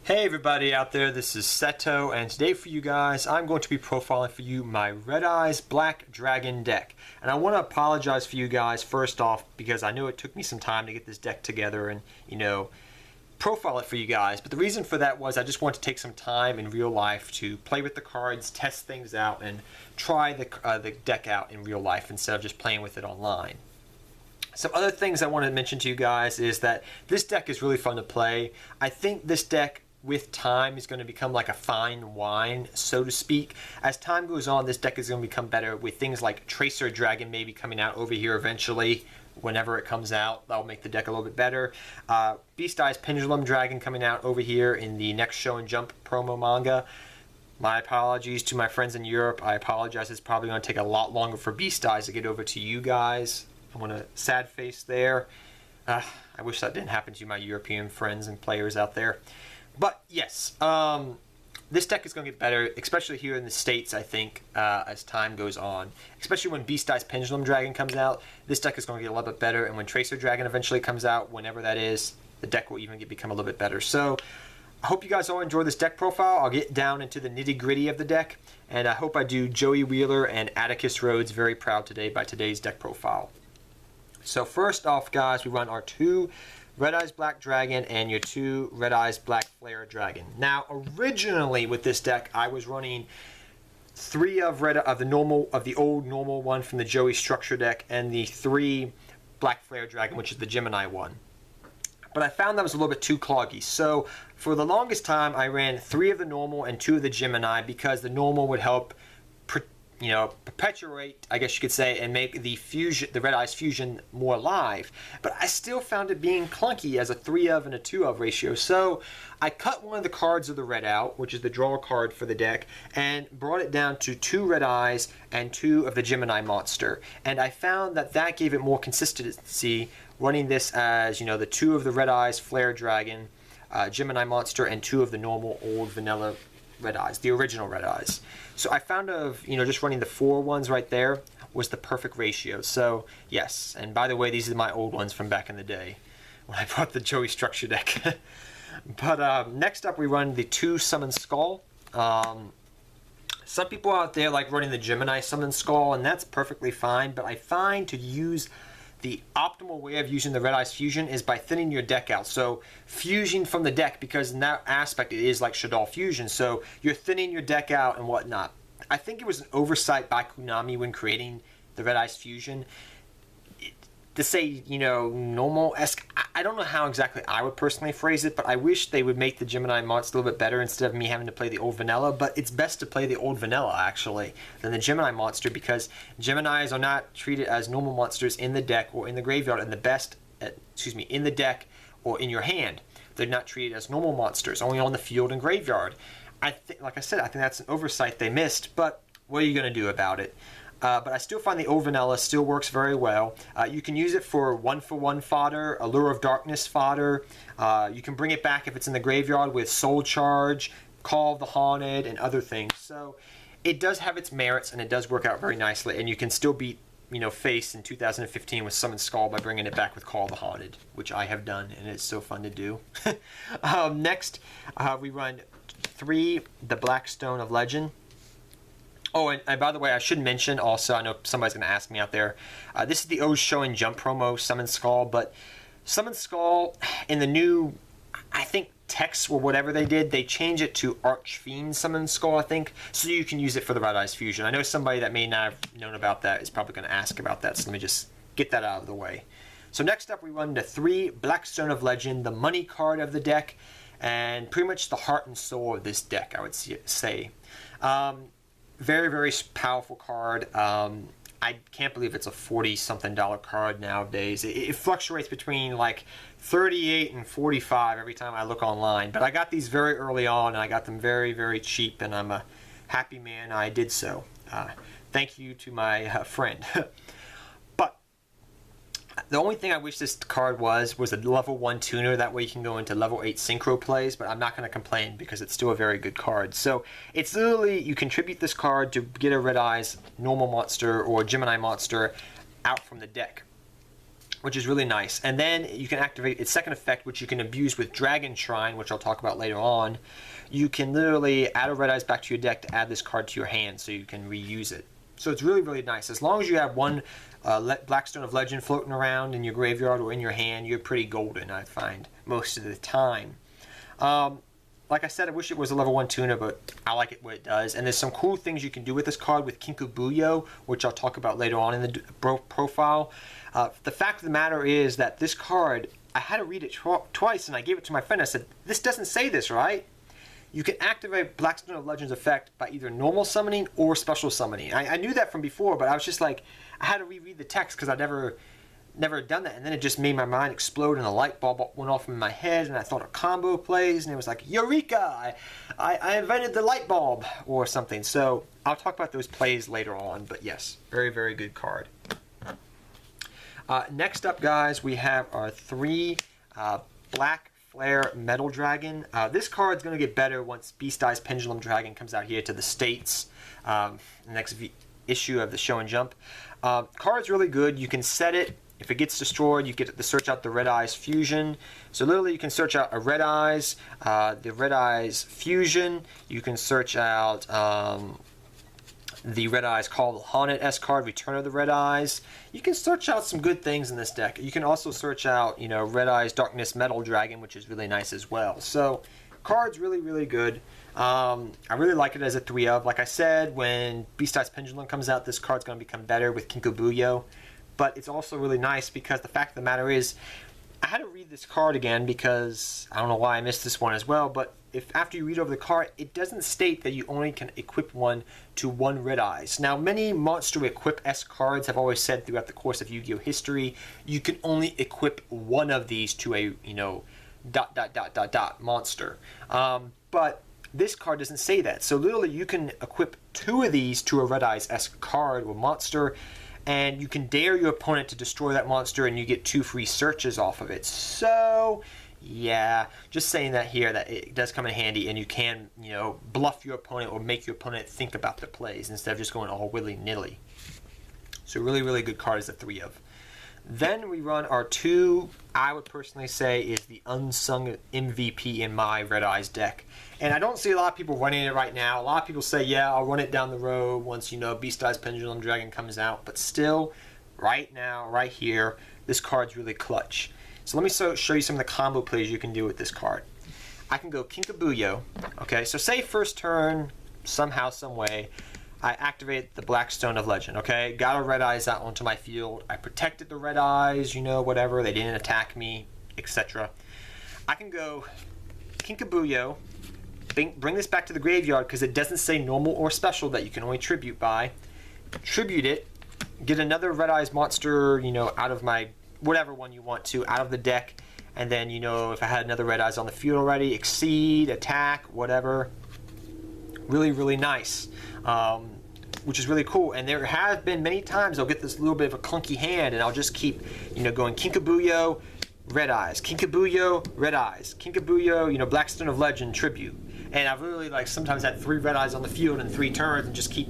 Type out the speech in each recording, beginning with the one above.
Hey everybody out there, this is Seto, and today for you guys, I'm going to be profiling for you my Red Eyes Black Dragon deck. And I want to apologize for you guys first off, because I know it took me some time to get this deck together and, profile it for you guys. But the reason for that was I just want to take some time in real life to play with the cards, test things out, and try the deck out in real life instead of just playing with it online. Some other things I want to mention to you guys is that this deck is really fun to play. I think this deck with time is going to become like a fine wine, so to speak. As time goes on, this deck is going to become better with things like Tracer Dragon maybe coming out over here eventually, whenever it comes out. That'll make the deck a little bit better. Beast Eyes Pendulum Dragon coming out over here in the next Show and Jump promo manga. My apologies to my friends in Europe. I apologize. It's probably going to take a lot longer for Beast Eyes to get over to you guys. I want a sad face there. I wish that didn't happen to my European friends and players out there. But yes, this deck is going to get better, especially here in the States, I think, as time goes on. Especially when Beast Eyes Pendulum Dragon comes out, this deck is going to get a little bit better. And when Tracer Dragon eventually comes out, whenever that is, the deck will even become a little bit better. So I hope you guys all enjoy this deck profile. I'll get down into the nitty-gritty of the deck. And I hope I do Joey Wheeler and Atticus Rhodes very proud today by today's deck profile. So first off, guys, we run our two Red Eyes Black Dragon and your two Red Eyes Black Flare Dragon. Now, originally with this deck, I was running three of the old normal one from the Joey Structure deck, and the three Black Flare Dragon, which is the Gemini one. But I found that was a little bit too cloggy. So for the longest time, I ran three of the normal and two of the Gemini because the normal would help perpetuate, I guess you could say, and make the Red Eyes Fusion more live. But I still found it being clunky as a 3 of and a 2 of ratio. So I cut one of the cards of the red out, which is the draw card for the deck, and brought it down to 2 Red Eyes and 2 of the Gemini monster. And I found that that gave it more consistency, running this as, the 2 of the Red Eyes Flare Dragon, Gemini monster, and 2 of the normal old vanilla Red Eyes, the original Red Eyes. So I found just running the 4 ones right there was the perfect ratio. So yes, and by the way, these are my old ones from back in the day when I bought the Joey Structure deck. But next up we run the 2 Summon Skull. Some people out there like running the Gemini Summon Skull, and that's perfectly fine, but I find to use the optimal way of using the Red Eyes Fusion is by thinning your deck out. So fusion from the deck, because in that aspect it is like Shaddoll Fusion. So you're thinning your deck out and whatnot. I think it was an oversight by Konami when creating the Red Eyes Fusion. To say, normal-esque, I don't know how exactly I would personally phrase it, but I wish they would make the Gemini monster a little bit better instead of me having to play the old vanilla. But it's best to play the old vanilla, actually, than the Gemini monster, because Geminis are not treated as normal monsters in the deck or in the graveyard, in the deck or in your hand. They're not treated as normal monsters, only on the field and graveyard. Like I said, I think that's an oversight they missed, but what are you going to do about it? But I still find the old vanilla still works very well. You can use it for 1-for-1 fodder, Allure of Darkness fodder. You can bring it back if it's in the graveyard with Soul Charge, Call of the Haunted, and other things. So it does have its merits, and it does work out very nicely. And you can still beat, Face in 2015 with Summon Skull by bringing it back with Call of the Haunted, which I have done, and it's so fun to do. Next, we run 3, the Black Stone of Legend. Oh, and by the way, I should mention also, I know somebody's going to ask me out there, this is the old Show and Jump promo, Summon Skull, but Summon Skull in the new, I think, text or whatever they did, they changed it to Archfiend Summon Skull, I think, so you can use it for the Red Eyes Fusion. I know somebody that may not have known about that is probably going to ask about that, so let me just get that out of the way. So next up, we run the 3 Black Stone of Legend, the money card of the deck, and pretty much the heart and soul of this deck, I would say. Very, very powerful card. I can't believe it's a $40-something card nowadays. It fluctuates between like 38 and 45 every time I look online. But I got these very early on, and I got them very, very cheap, and I'm a happy man I did so. Thank you to my friend. But the only thing I wish this card was a level 1 tuner. That way you can go into level 8 synchro plays, but I'm not going to complain because it's still a very good card. So it's literally, you contribute this card to get a Red Eyes normal monster or Gemini monster out from the deck. which is really nice. And then you can activate its second effect, which you can abuse with Dragon Shrine, which I'll talk about later on. You can literally add a red eyes back to your deck to add this card to your hand so you can reuse it. So it's really, really nice. As long as you have one Blackstone of Legend floating around in your graveyard or in your hand, you're pretty golden, I find, most of the time. Like I said, I wish it was a level 1 tuner, but I like it what it does. And there's some cool things you can do with this card with Kinkubuyo, which I'll talk about later on in the profile. The fact of the matter is that this card, I had to read it twice, and I gave it to my friend. I said, this doesn't say this, right? You can activate Blackstone of Legends effect by either normal summoning or special summoning. I knew that from before, but I was just like, I had to reread the text because I never done that, and then it just made my mind explode, and a light bulb went off in my head, and I thought of combo plays, and it was like, Eureka! I invented the light bulb, or something. So I'll talk about those plays later on, but yes, very, very good card. Next up, guys, we have our 3 Black Flare Metal Dragon. This card's going to get better once Beast Eyes Pendulum Dragon comes out here to the States, the next issue of the Show and Jump. Card's really good. You can set it. If it gets destroyed, you get to search out the Red Eyes Fusion. So literally you can search out a Red Eyes, the Red Eyes Fusion. You can search out the Red Eyes Call the Haunted S card, Return of the Red Eyes. You can search out some good things in this deck. You can also search out, you know, Red Eyes Darkness Metal Dragon, which is really nice as well. So card's really, really good. I really like it as a 3-of. Like I said, when Beast Eyes Pendulum comes out, this card's going to become better with Kinkubuyo. But it's also really nice because the fact of the matter is, I had to read this card again because I don't know why I missed this one as well, but if after you read over the card, it doesn't state that you only can equip one to 1 Red Eyes. Now, many Monster Equip S cards have always said throughout the course of Yu-Gi-Oh! History, you can only equip one of these to a, you know, ... monster. But this card doesn't say that. So literally you can equip 2 of these to a Red Eyes S card or monster, and you can dare your opponent to destroy that monster, and you get 2 free searches off of it. So, yeah, just saying that here, that it does come in handy, and you can, you know, bluff your opponent or make your opponent think about the plays instead of just going all willy-nilly. So really, really good card as a 3-of. Then we run our 2, I would personally say, is the unsung MVP in my Red Eyes deck. And I don't see a lot of people running it right now. A lot of people say, yeah, I'll run it down the road once, you know, Beast Eyes Pendulum Dragon comes out. But still, right now, right here, this card's really clutch. So let me show you some of the combo plays you can do with this card. I can go Kinkubuyo. Okay, so say first turn, somehow, some way, I activate the Blackstone of Legend, okay? Got a Red Eyes out onto my field. I protected the Red Eyes, you know, whatever. They didn't attack me, etc. I can go Kinkubuyo, bring this back to the graveyard because it doesn't say normal or special that you can only tribute by. Tribute it, get another Red Eyes monster, you know, out of my, whatever one you want to, out of the deck. And then, you know, if I had another Red Eyes on the field already, exceed, attack, whatever. Really, really nice. Which is really cool. And there have been many times I'll get this little bit of a clunky hand and I'll just keep, you know, going Kinkubuyo, Red Eyes, Kinkubuyo, Red Eyes, Kinkubuyo, you know, Blackstone of Legend, Tribute. And I've really, like, sometimes had 3 Red Eyes on the field in 3 turns and just keep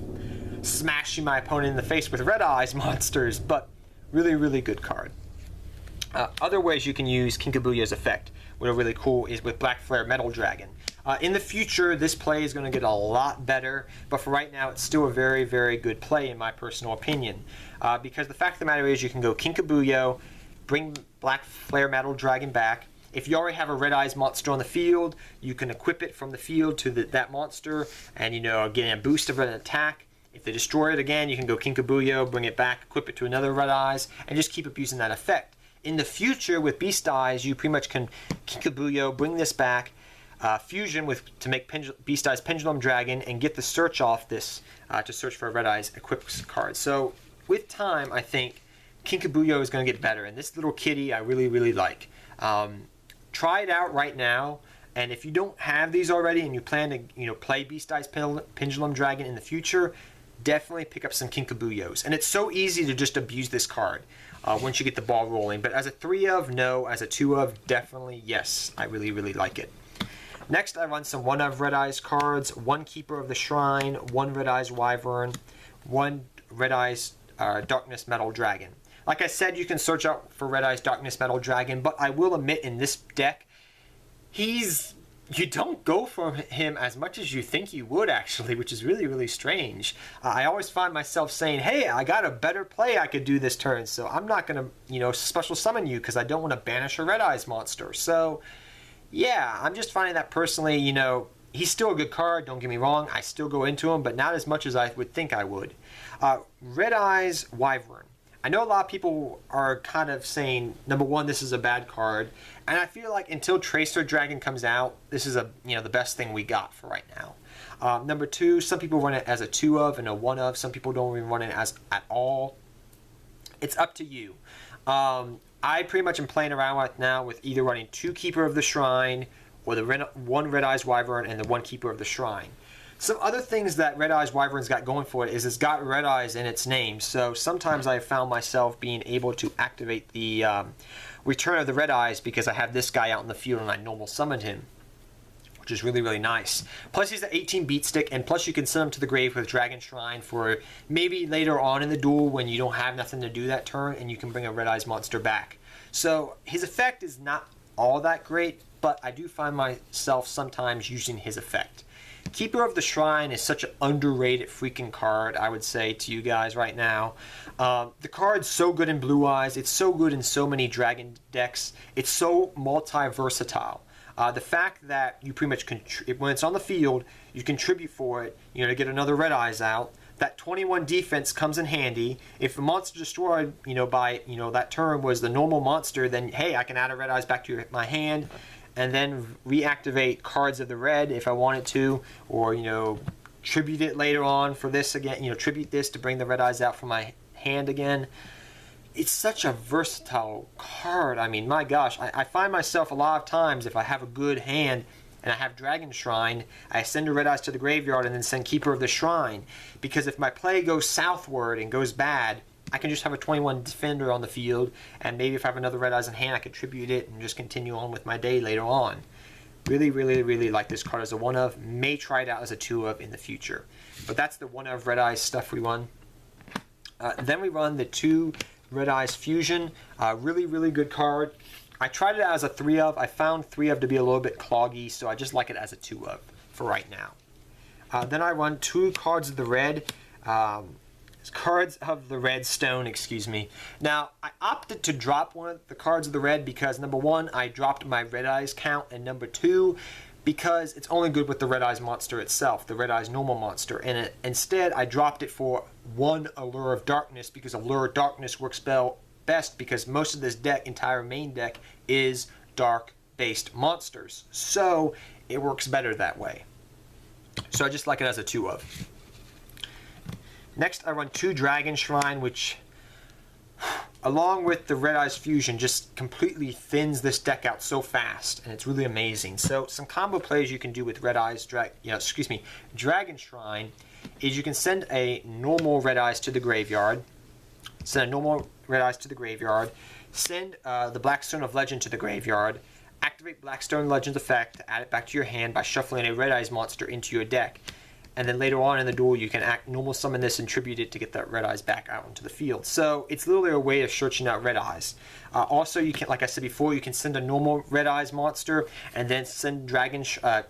smashing my opponent in the face with Red Eyes monsters. But really, really good card. Other ways you can use Kinkubuyo's effect, what are really cool, is with Black Flare Metal Dragon. In the future, this play is going to get a lot better, but for right now, it's still a very, very good play in my personal opinion. Because the fact of the matter is, you can go Kinkubuyo, bring Black Flare Metal Dragon back. If you already have a Red Eyes monster on the field, you can equip it from the field to that monster, and, you know, get a boost of an attack. If they destroy it again, you can go Kinkubuyo, bring it back, equip it to another Red Eyes, and just keep abusing that effect. In the future, with Beast Eyes, you pretty much can Kinkubuyo, bring this back, fusion to make Beast Eyes Pendulum Dragon, and get the search off this to search for a Red Eyes equipped card. So with time, I think Kinkubuyo is going to get better, and this little kitty I really, really like. Try it out right now, and if you don't have these already and you plan to, you know, play Beast Eyes Pendulum Dragon in the future, definitely pick up some Kinkabuyos. And it's so easy to just abuse this card once you get the ball rolling. But as a 3-of, no. As a 2-of, definitely yes. I really, really like it. Next, I run some 1-of Red Eyes cards. 1 Keeper of the Shrine, 1 Red Eyes Wyvern, 1 Red Eyes Darkness Metal Dragon. Like I said, you can search out for Red Eyes Darkness Metal Dragon, but I will admit in this deck, you don't go for him as much as you think you would, actually, which is really, really strange. I always find myself saying, hey, I got a better play I could do this turn, so I'm not going to, special summon you because I don't want to banish a Red Eyes monster. So, yeah, I'm just finding that personally, he's still a good card, don't get me wrong. I still go into him, but not as much as I would think I would. Red Eyes Wyvern. I know a lot of people are kind of saying, number one, this is a bad card. And I feel like until Tracer Dragon comes out, this is the best thing we got for right now. Number two, some people run it as a 2 of and a 1 of. Some people don't even run it as at all. It's up to you. I pretty much am playing around right now with either running 2 Keeper of the Shrine or the 1 Red Eyes Wyvern and the 1 Keeper of the Shrine. Some other things that Red Eyes Wyvern's got going for it is it's got Red Eyes in its name. So sometimes I have found myself being able to activate the Return of the Red Eyes because I have this guy out in the field and I normal summoned him, which is really, really nice. Plus he's an 18 beat stick, and plus you can send him to the grave with Dragon Shrine for maybe later on in the duel when you don't have nothing to do that turn and you can bring a Red Eyes monster back. So his effect is not all that great, but I do find myself sometimes using his effect. Keeper of the Shrine is such an underrated freaking card, I would say to you guys right now. The card's so good in Blue Eyes. It's so good in so many dragon decks. It's so multi-versatile. The fact that you pretty much, when it's on the field, you contribute for it, to get another Red Eyes out. That 21 defense comes in handy. If the monster destroyed, by, that turn was the normal monster, then, hey, I can add a Red Eyes back to my hand and then reactivate cards of the red if I wanted to, or, tribute it later on for this again, tribute this to bring the Red Eyes out from my hand again. It's such a versatile card. I mean, my gosh, I find myself a lot of times, if I have a good hand and I have Dragon Shrine, I send a Red Eyes to the graveyard and then send Keeper of the Shrine. Because if my play goes southward and goes bad, I can just have a 21 defender on the field, and maybe if I have another Red Eyes in hand, I can tribute it and just continue on with my day later on. Really, really, really like this card as a 1 of. May try it out as a 2 of in the future. But that's the 1 of Red Eyes stuff we run. Then we run the 2 Red Eyes Fusion. Really, really good card. I tried it out as a 3 of. I found 3 of to be a little bit cloggy, so I just like it as a 2 of for right now. Then I run 2 cards of the red. Cards of the red stone, excuse me. Now, I opted to drop one of the cards of the red because, number one, I dropped my Red Eyes count, and number two, because it's only good with the Red Eyes monster itself, the Red Eyes normal monster. And instead, I dropped it for 1 Allure of Darkness because Allure of Darkness works best because most of this deck, entire main deck, is dark-based monsters. So, it works better that way. So I just like it as a 2 of. Next, I run 2 Dragon Shrine, which, along with the Red Eyes Fusion, just completely thins this deck out so fast, and it's really amazing. So, some combo plays you can do with Dragon Shrine is you can send a normal Red Eyes to the graveyard, send the Blackstone of Legend to the graveyard, activate Blackstone Legend's effect to add it back to your hand by shuffling a Red Eyes monster into your deck. And then later on in the duel, you can normal summon this and tribute it to get that Red Eyes back out into the field. So it's literally a way of searching out Red Eyes. Also, you can, like I said before, you can send a normal Red Eyes monster and then send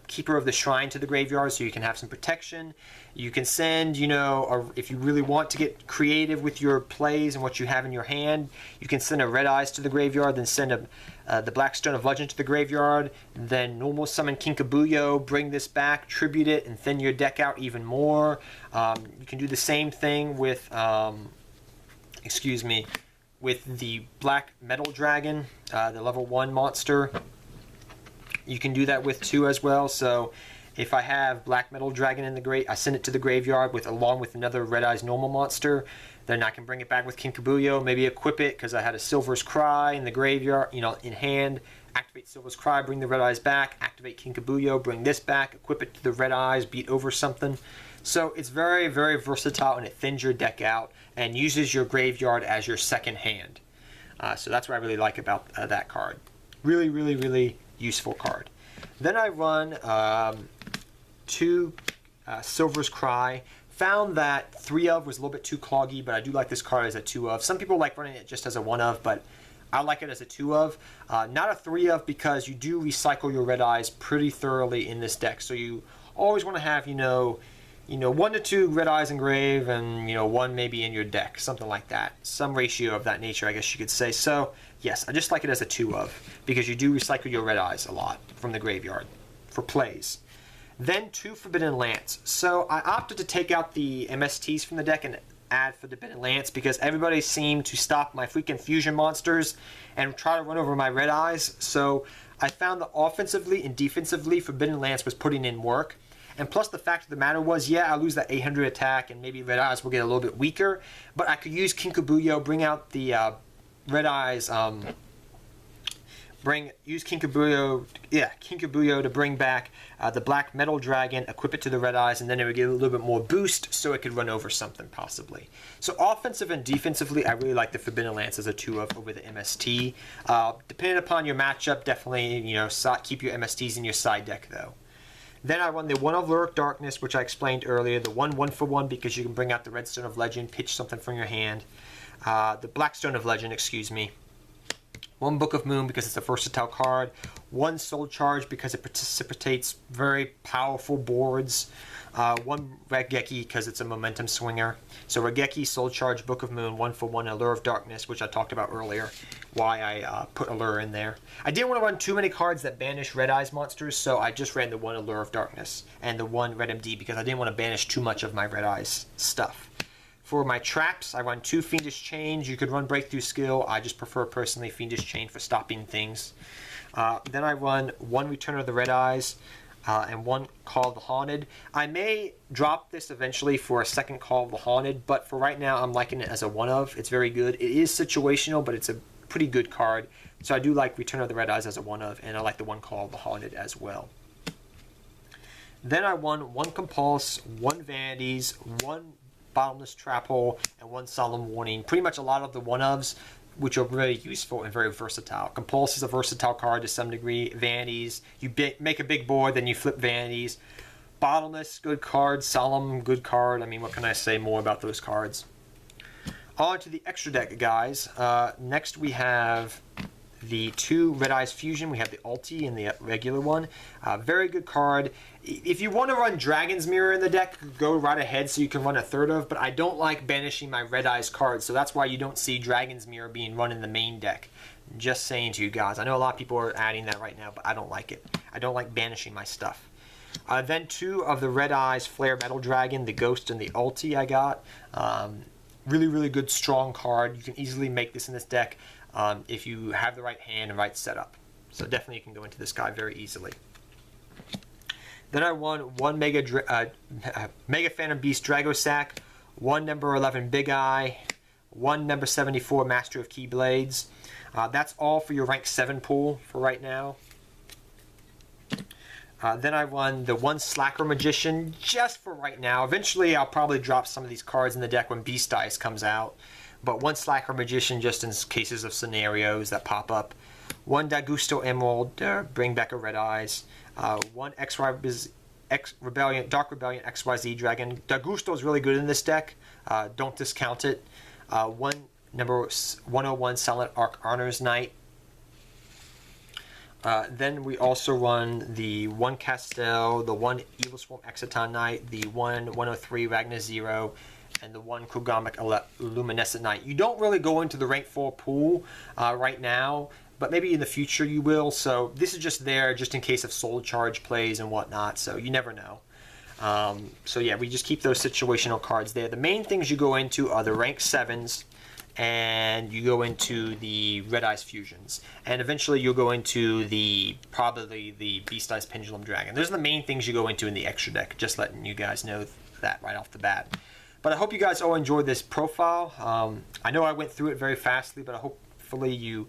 Keeper of the Shrine to the graveyard so you can have some protection. You can send, if you really want to get creative with your plays and what you have in your hand, you can send a Red Eyes to the graveyard, then send the Blackstone of Legend to the graveyard, then normal summon Kinkabuyo, bring this back, tribute it, and thin your deck out even more. You can do the same thing with, with the Black Metal Dragon, the level 1 monster. You can do that with too as well. So if I have Black Metal Dragon in the grave, I send it to the graveyard along with another Red Eyes normal monster. Then I can bring it back with Kinkabuyo, maybe equip it because I had a Silver's Cry in the graveyard, in hand. Activate Silver's Cry, bring the Red Eyes back. Activate Kinkabuyo, bring this back. Equip it to the Red Eyes, beat over something. So it's very, very versatile, and it thins your deck out and uses your graveyard as your second hand. So that's what I really like about that card. Really, really, really useful card. Then I run 2 Silver's Cry Found that 3 of was a little bit too cloggy, but I do like this card as a 2 of. Some people like running it just as a 1 of, but I like it as a 2 of. Not a 3 of, because you do recycle your red eyes pretty thoroughly in this deck. So you always want to have, 1 to 2 red eyes engraved, and 1 maybe in your deck, something like that. Some ratio of that nature, I guess you could say. So yes, I just like it as a 2 of, because you do recycle your red eyes a lot from the graveyard for plays. Then 2 Forbidden Lance. So I opted to take out the MSTs from the deck and add Forbidden Lance, because everybody seemed to stop my freaking fusion monsters and try to run over my red eyes. So I found that offensively and defensively, Forbidden Lance was putting in work. And plus, the fact of the matter was, yeah, I lose that 800 attack, and maybe red eyes will get a little bit weaker, but I could use Kinkabuyo, bring out the red eyes, use Kinkabuyo to bring back the black metal dragon, equip it to the red eyes, and then it would get a little bit more boost, so it could run over something possibly. So offensive and defensively, I really like the Forbidden Lance as a 2 of over the MST. Depending upon your matchup, definitely keep your MSTs in your side deck though. Then I run the 1 of Lyric Darkness, which I explained earlier. The 1 for 1, because you can bring out the Red Stone of Legend, pitch something from your hand. The Black Stone of Legend, excuse me. 1 Book of Moon, because it's a versatile card. 1 Soul Charge, because it precipitates very powerful boards. 1 Regeki, because it's a momentum swinger. So Regeki, Soul Charge, Book of Moon, 1 for 1, Allure of Darkness, which I talked about earlier, why I put Allure in there. I didn't want to run too many cards that banish Red Eyes monsters, so I just ran the 1 Allure of Darkness and the 1 Red MD, because I didn't want to banish too much of my Red Eyes stuff. For my traps, I run 2 Fiendish Chains. You could run Breakthrough Skill. I just prefer personally Fiendish Chain for stopping things. Then I run 1 Return of the Red Eyes and 1 Call of the Haunted. I may drop this eventually for a second Call of the Haunted, but for right now I'm liking it as a 1 of. It's very good. It is situational, but it's a pretty good card. So I do like Return of the Red Eyes as a 1 of, and I like the 1 Call of the Haunted as well. Then I won 1 Compulse, 1 Vanities, 1 Bottomless Trap Hole, and 1 Solemn Warning. Pretty much a lot of the 1-ofs, which are very useful and very versatile. Compulse is a versatile card to some degree. Vanities, you make a big board, then you flip Vanities. Bottomless, good card. Solemn, good card. I mean, what can I say more about those cards? On to the extra deck, guys. Next we have the 2 Red Eyes Fusion. We have the Ulti and the regular one. Very good card. If you want to run Dragon's Mirror in the deck, go right ahead so you can run a 3rd of, but I don't like banishing my Red Eyes cards, so that's why you don't see Dragon's Mirror being run in the main deck. Just saying to you guys. I know a lot of people are adding that right now, but I don't like it. I don't like banishing my stuff. Then 2 of the Red Eyes Flare Metal Dragon, the Ghost and the Ulti I got. Really, really good, strong card. You can easily make this in this deck if you have the right hand and right setup. So definitely you can go into this guy very easily. Then I won 1 Mega Phantom Beast Dragosack, 1 number 11 Big Eye, 1 number 74 Master of Keyblades. That's all for your rank 7 pool for right now. Then I won the 1 Slacker Magician just for right now. Eventually I'll probably drop some of these cards in the deck when Beast Dice comes out. But 1 Slacker Magician just in cases of scenarios that pop up. 1 Dagusto Emerald, bring back a Red Eyes. 1 Dark Rebellion XYZ Dragon. Dagusto is really good in this deck. Don't discount it. 1 number 101 Silent Arc Honor's Knight. Then we also run the 1 Castel, the 1 Evil Swarm Exciton Knight, the 103 Ragnar Zero, and the 1 Kugamic Luminescent Knight. You don't really go into the rank 4 pool right now, but maybe in the future you will. So this is just there just in case of Soul Charge plays and whatnot, so you never know. So yeah, we just keep those situational cards there. The main things you go into are the rank 7s, and you go into the Red Eyes Fusions, and eventually you'll go into probably the Beast Eyes Pendulum Dragon. Those are the main things you go into in the extra deck, just letting you guys know that right off the bat. But I hope you guys all enjoyed this profile. I know I went through it very fastly, but hopefully you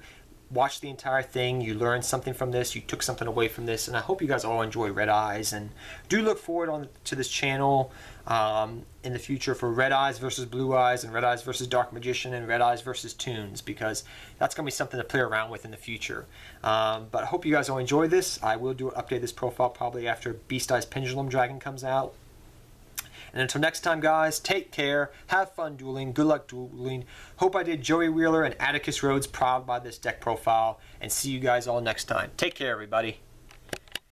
watched the entire thing, you learned something from this, you took something away from this, and I hope you guys all enjoy Red Eyes, and do look forward to this channel in the future for Red Eyes versus Blue Eyes, and Red Eyes versus Dark Magician, and Red Eyes versus Toons, because that's going to be something to play around with in the future. But I hope you guys all enjoy this. I will update this profile probably after Beast Eyes Pendulum Dragon comes out. And until next time, guys, take care, have fun dueling, good luck dueling. Hope I did Joey Wheeler and Atticus Rhodes proud by this deck profile, and see you guys all next time. Take care, everybody.